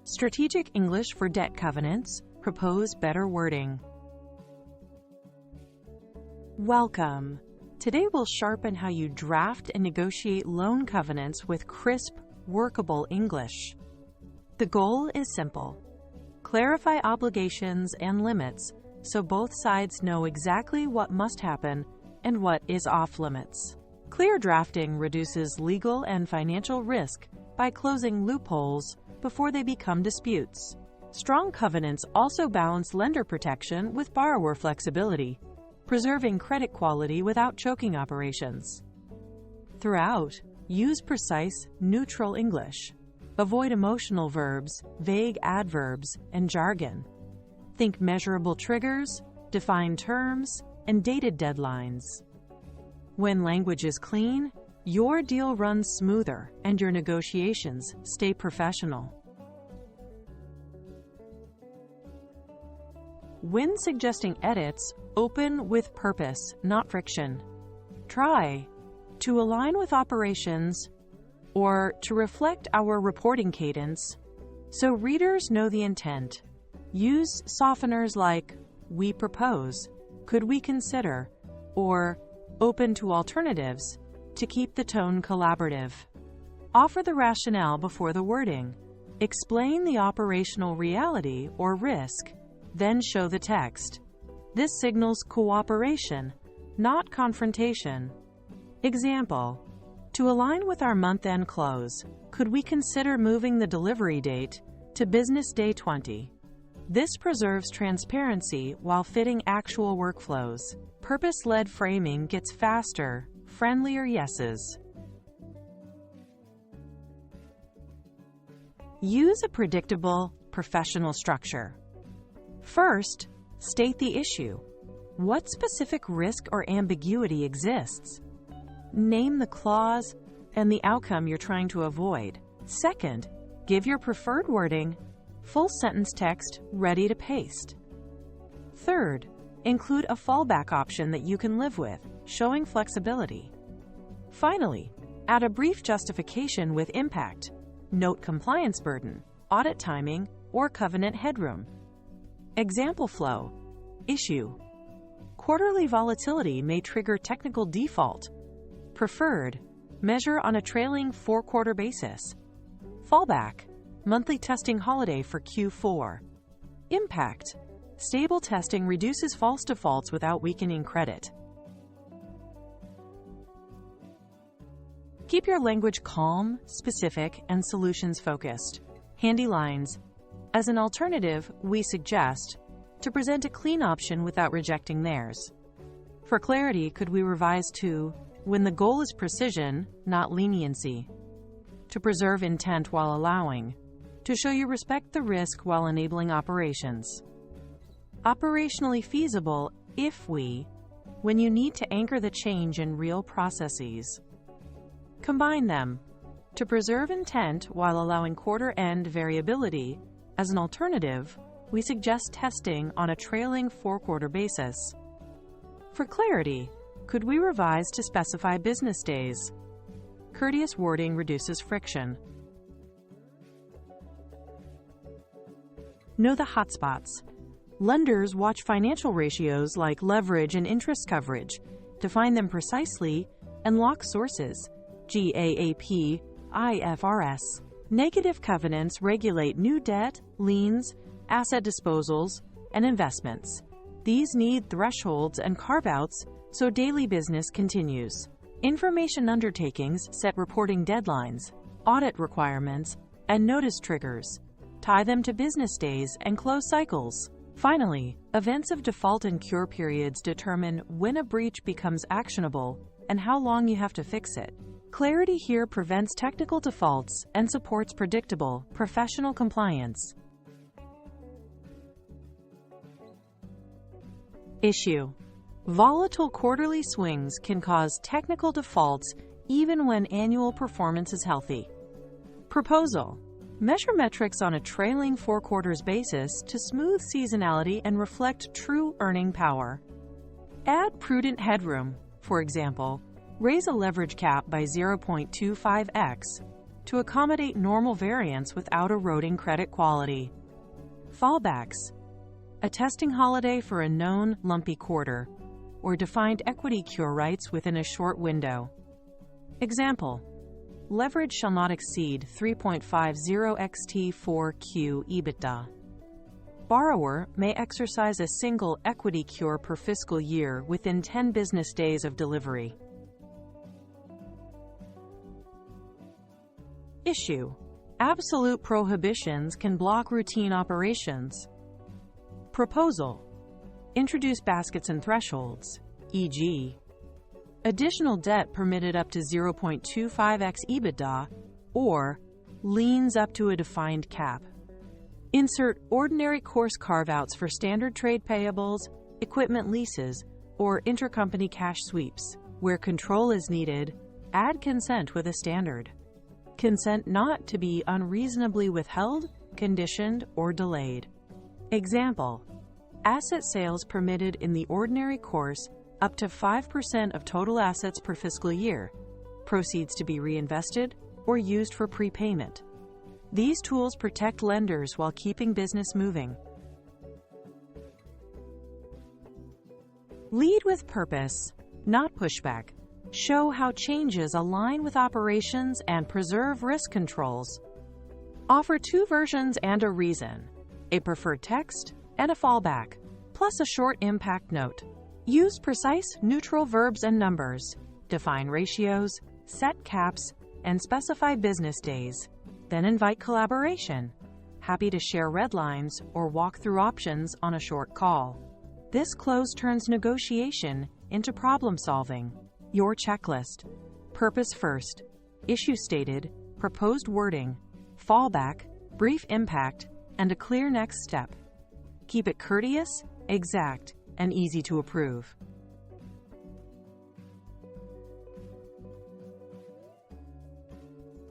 Strategic English for Debt Covenants. Propose better wording. Welcome. Today we'll sharpen how you draft and negotiate loan covenants with crisp, workable English. The goal is simple. Clarify obligations and limits so both sides know exactly what must happen and what is off limits. Clear drafting reduces legal and financial risk by closing loopholes before they become disputes. Strong covenants also balance lender protection with borrower flexibility, preserving credit quality without choking operations. Throughout, use precise, neutral English. Avoid emotional verbs, vague adverbs, and jargon. Think measurable triggers, defined terms, and dated deadlines. When language is clean, your deal runs smoother and your negotiations stay professional. When suggesting edits, open with purpose, not friction. Try to align with operations or to reflect our reporting cadence so readers know the intent. Use softeners like "we propose," "could we consider," or "open to alternatives" to keep the tone collaborative. Offer the rationale before the wording. Explain the operational reality or risk, then show the text. This signals cooperation, not confrontation. Example: to align with our month-end close, could we consider moving the delivery date to business day 20? This preserves transparency while fitting actual workflows. Purpose-led framing gets faster, friendlier yeses. Use a predictable, professional structure. First, state the issue. What specific risk or ambiguity exists? Name the clause and the outcome you're trying to avoid. Second, give your preferred wording, full sentence text ready to paste. Third, include a fallback option that you can live with, showing flexibility. Finally, add a brief justification with impact. Note compliance burden, audit timing, or covenant headroom. Example flow. Issue: quarterly volatility may trigger technical default. Preferred: measure on a trailing 4-quarter basis. Fallback: monthly testing holiday for Q4. Impact: stable testing reduces false defaults without weakening credit. Keep your language calm, specific, and solutions-focused. Handy lines. As an alternative, we suggest to present a clean option without rejecting theirs. For clarity, could we revise to when the goal is precision, not leniency? To preserve intent while allowing. To show you respect the risk while enabling operations. Operationally feasible if we, when you need to anchor the change in real processes. Combine them. To preserve intent while allowing quarter-end variability. As an alternative, we suggest testing on a trailing 4-quarter basis. For clarity, could we revise to specify business days? Courteous wording reduces friction. Know the hotspots. Lenders watch financial ratios like leverage and interest coverage, define them precisely, and lock sources. GAAP, IFRS. Negative covenants regulate new debt, liens, asset disposals, and investments. These need thresholds and carve-outs so daily business continues. Information undertakings set reporting deadlines, audit requirements, and notice triggers. Tie them to business days and close cycles. Finally, events of default and cure periods determine when a breach becomes actionable and how long you have to fix it. Clarity here prevents technical defaults and supports predictable, professional compliance. Issue: volatile quarterly swings can cause technical defaults even when annual performance is healthy. Proposal: measure metrics on a trailing 4 quarters basis to smooth seasonality and reflect true earning power. Add prudent headroom. For example, raise a leverage cap by 0.25x. to accommodate normal variance without eroding credit quality. Fallbacks, a testing holiday for a known lumpy quarter, or defined equity cure rights within a short window. Example: leverage shall not exceed 3.50 xt4q EBITDA. Borrower may exercise a single equity cure per fiscal year within 10 business days of delivery. Issue: absolute prohibitions can block routine operations. Proposal: introduce baskets and thresholds, e.g., additional debt permitted up to 0.25x EBITDA, or liens up to a defined cap. Insert ordinary course carve-outs for standard trade payables, equipment leases, or intercompany cash sweeps. Where control is needed, add consent with a standard. Consent not to be unreasonably withheld, conditioned, or delayed. Example: asset sales permitted in the ordinary course up to 5% of total assets per fiscal year, proceeds to be reinvested or used for prepayment. These tools protect lenders while keeping business moving. Lead with purpose, not pushback. Show how changes align with operations and preserve risk controls. Offer 2 versions and a reason, a preferred text and a fallback, plus a short impact note. Use precise, neutral verbs and numbers. Define ratios, set caps, and specify business days. Then invite collaboration. Happy to share red lines or walk through options on a short call. This close turns negotiation into problem solving. Your checklist: purpose first, issue stated, proposed wording, fallback, brief impact, and a clear next step. Keep it courteous, exact, and easy to approve.